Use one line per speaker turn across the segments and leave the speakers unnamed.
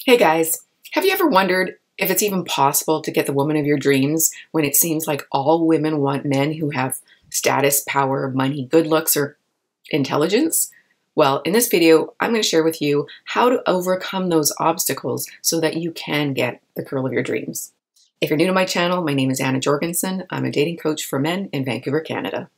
Hey guys, have you ever wondered if it's even possible to get the woman of your dreams when it seems like all women want men who have status, power, money, good looks, or intelligence? Well, in this video, I'm going to share with you how to overcome those obstacles so that you can get the girl of your dreams. If you're new to my channel, my name is Anna Jorgensen. I'm a dating coach for men in Vancouver, Canada.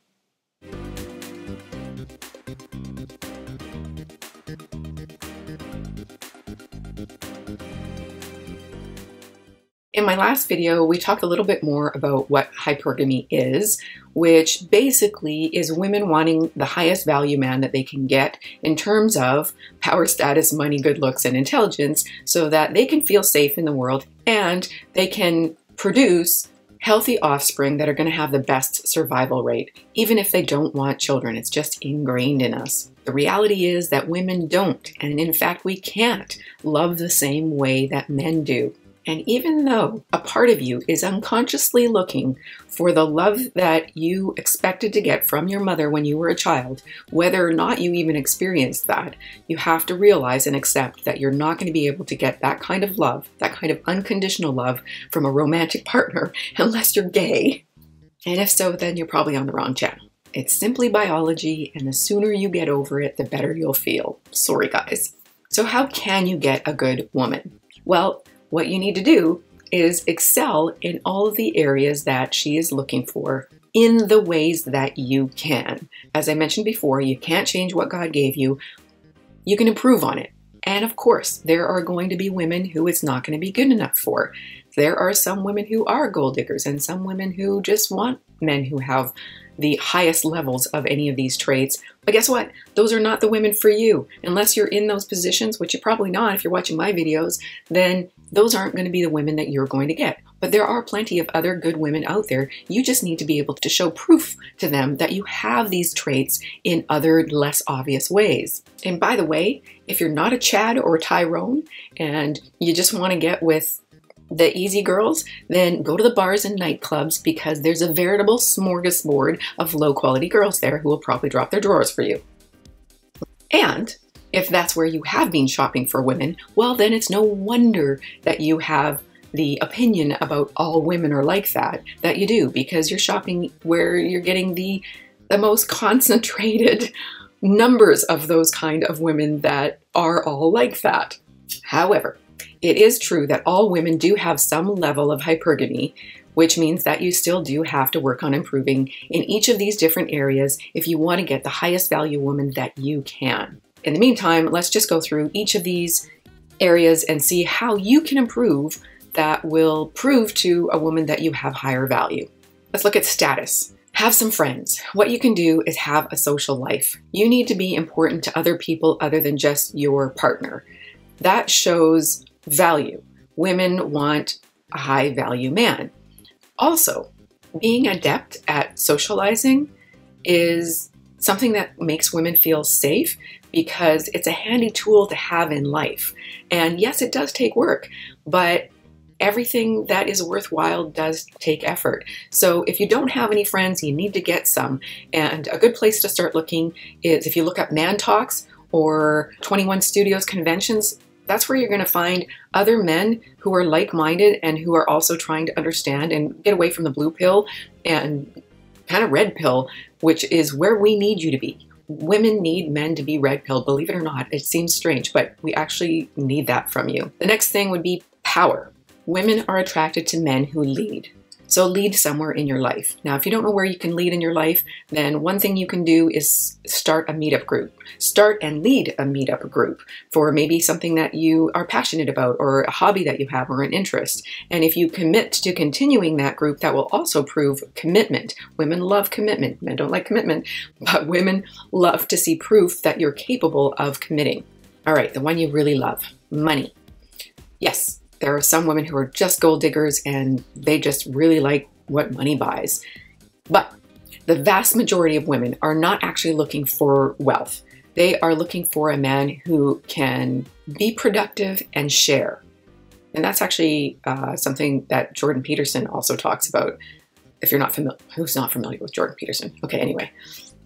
In my last video, we talked a little bit more about what hypergamy is, which basically is women wanting the highest value man that they can get in terms of power, status, money, good looks, and intelligence so that they can feel safe in the world and they can produce healthy offspring that are going to have the best survival rate, even if they don't want children. It's just ingrained in us. The reality is that women don't, and in fact, we can't love the same way that men do. And even though a part of you is unconsciously looking for the love that you expected to get from your mother when you were a child, whether or not you even experienced that, you have to realize and accept that you're not going to be able to get that kind of love, that kind of unconditional love from a romantic partner unless you're gay. And if so, then you're probably on the wrong channel. It's simply biology, and the sooner you get over it, the better you'll feel. Sorry, guys. So how can you get a good woman? Well, what you need to do is excel in all of the areas that she is looking for in the ways that you can. As I mentioned before, you can't change what God gave you. You can improve on it. And of course, there are going to be women who it's not going to be good enough for. There are some women who are gold diggers and some women who just want men who have the highest levels of any of these traits. But guess what? Those are not the women for you. Unless you're in those positions, which you're probably not if you're watching my videos, then those aren't going to be the women that you're going to get. But there are plenty of other good women out there. You just need to be able to show proof to them that you have these traits in other less obvious ways. And by the way, if you're not a Chad or a Tyrone and you just want to get with the easy girls, then go to the bars and nightclubs because there's a veritable smorgasbord of low-quality girls there who will probably drop their drawers for you. And if that's where you have been shopping for women, well, then it's no wonder that you have the opinion about all women are like that you do, because you're shopping where you're getting the most concentrated numbers of those kind of women that are all like that. However, it is true that all women do have some level of hypergamy, which means that you still do have to work on improving in each of these different areas if you want to get the highest value woman that you can. In the meantime, let's just go through each of these areas and see how you can improve that will prove to a woman that you have higher value. Let's look at status. Have some friends. What you can do is have a social life. You need to be important to other people other than just your partner. That shows value. Women want a high value man. Also, being adept at socializing is something that makes women feel safe because it's a handy tool to have in life. And yes, it does take work, but everything that is worthwhile does take effort. So if you don't have any friends, you need to get some. And a good place to start looking is if you look up Man Talks or 21 Studios conventions. That's where you're going to find other men who are like-minded and who are also trying to understand and get away from the blue pill and kind of red pill, which is where we need you to be. Women need men to be red pill, believe it or not. It seems strange, but we actually need that from you. The next thing would be power. Women are attracted to men who lead. So lead somewhere in your life. Now, if you don't know where you can lead in your life, then one thing you can do is start a meetup group. Start and lead a meetup group for maybe something that you are passionate about or a hobby that you have or an interest. And if you commit to continuing that group, that will also prove commitment. Women love commitment. Men don't like commitment, but women love to see proof that you're capable of committing. All right, the one you really love, money. Yes. There are some women who are just gold diggers and they just really like what money buys. But the vast majority of women are not actually looking for wealth. They are looking for a man who can be productive and share. And that's actually something that Jordan Peterson also talks about. If you're not familiar, who's not familiar with Jordan Peterson? Okay, anyway.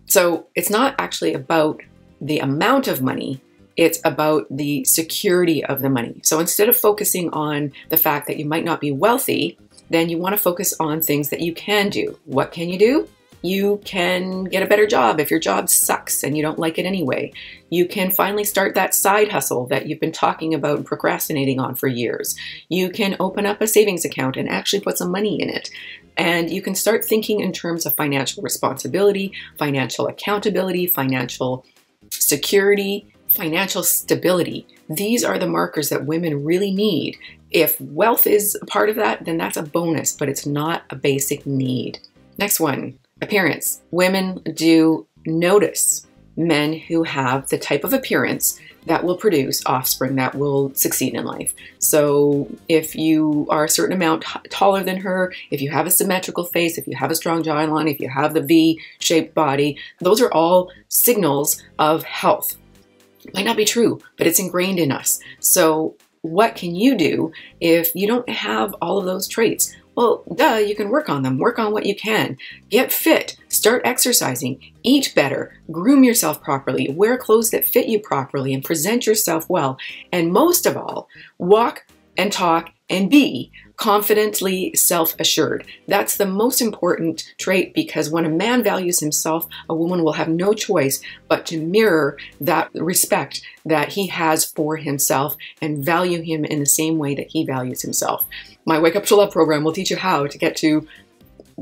So it's not actually about the amount of money. It's about the security of the money. So instead of focusing on the fact that you might not be wealthy, then you want to focus on things that you can do. What can you do? You can get a better job if your job sucks and you don't like it anyway. You can finally start that side hustle that you've been talking about and procrastinating on for years. You can open up a savings account and actually put some money in it. And you can start thinking in terms of financial responsibility, financial accountability, financial security, financial stability. These are the markers that women really need. If wealth is a part of that, then that's a bonus, but it's not a basic need. Next one. Appearance. Women do notice men who have the type of appearance that will produce offspring that will succeed in life. So if you are a certain amount taller than her, if you have a symmetrical face, if you have a strong jawline, if you have the V-shaped body, those are all signals of health. It might not be true, but it's ingrained in us. So what can you do if you don't have all of those traits? Well, you can work on them. Work on what you can. Get fit. Start exercising. Eat better. Groom yourself properly. Wear clothes that fit you properly and present yourself well. And most of all, walk and talk and be confidently self-assured. That's the most important trait, because when a man values himself, a woman will have no choice but to mirror that respect that he has for himself and value him in the same way that he values himself. My Wake Up to Love program will teach you how to get to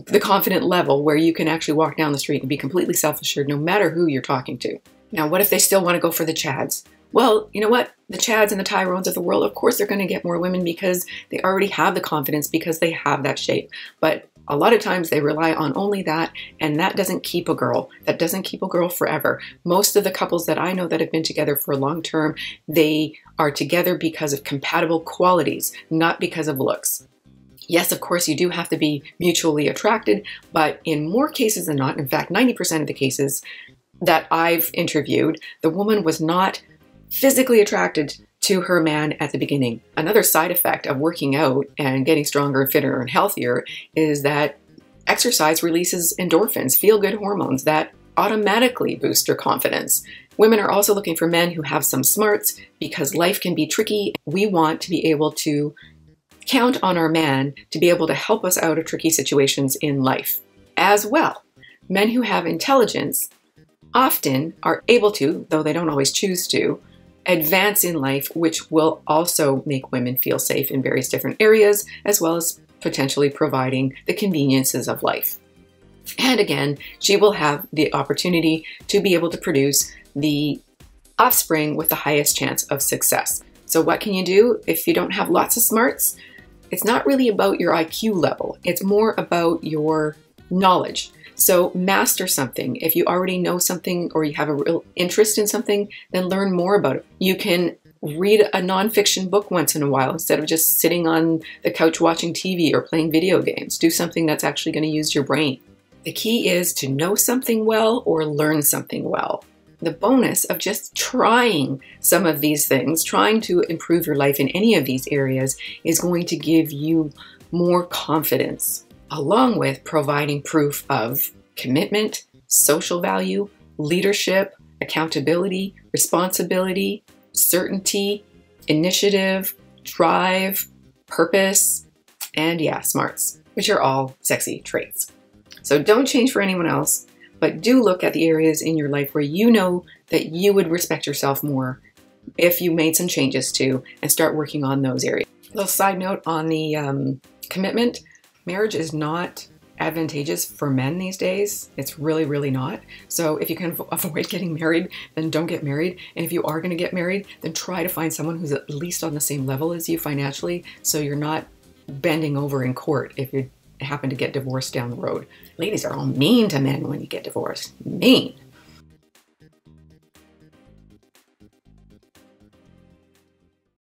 the confident level where you can actually walk down the street and be completely self-assured no matter who you're talking to. Now, what if they still want to go for the Chads? Well, you know what? The Chads and the Tyrones of the world, of course, they're going to get more women because they already have the confidence, because they have that shape. But a lot of times they rely on only that, and that doesn't keep a girl. That doesn't keep a girl forever. Most of the couples that I know that have been together for a long term, they are together because of compatible qualities, not because of looks. Yes, of course, you do have to be mutually attracted, but in more cases than not, in fact, 90% of the cases that I've interviewed, the woman was not physically attracted to her man at the beginning. Another side effect of working out and getting stronger and fitter and healthier is that exercise releases endorphins, feel-good hormones that automatically boost your confidence. Women are also looking for men who have some smarts, because life can be tricky. We want to be able to count on our man to be able to help us out of tricky situations in life. As well, men who have intelligence often are able to, though they don't always choose to, advance in life, which will also make women feel safe in various different areas, as well as potentially providing the conveniences of life. And again, she will have the opportunity to be able to produce the offspring with the highest chance of success. So what can you do if you don't have lots of smarts? It's not really about your IQ level. It's more about your knowledge. So master something. If you already know something or you have a real interest in something, then learn more about it. You can read a nonfiction book once in a while instead of just sitting on the couch watching TV or playing video games. Do something that's actually going to use your brain. The key is to know something well or learn something well. The bonus of just trying some of these things, trying to improve your life in any of these areas, is going to give you more confidence, along with providing proof of commitment, social value, leadership, accountability, responsibility, certainty, initiative, drive, purpose, and yeah, smarts, which are all sexy traits. So don't change for anyone else, but do look at the areas in your life where you know that you would respect yourself more if you made some changes to, and start working on those areas. A little side note on the commitment. Marriage is not advantageous for men these days. It's really, really not. So if you can avoid getting married, then don't get married. And if you are going to get married, then try to find someone who's at least on the same level as you financially, so you're not bending over in court if you happen to get divorced down the road. Ladies are all mean to men when you get divorced. Mean.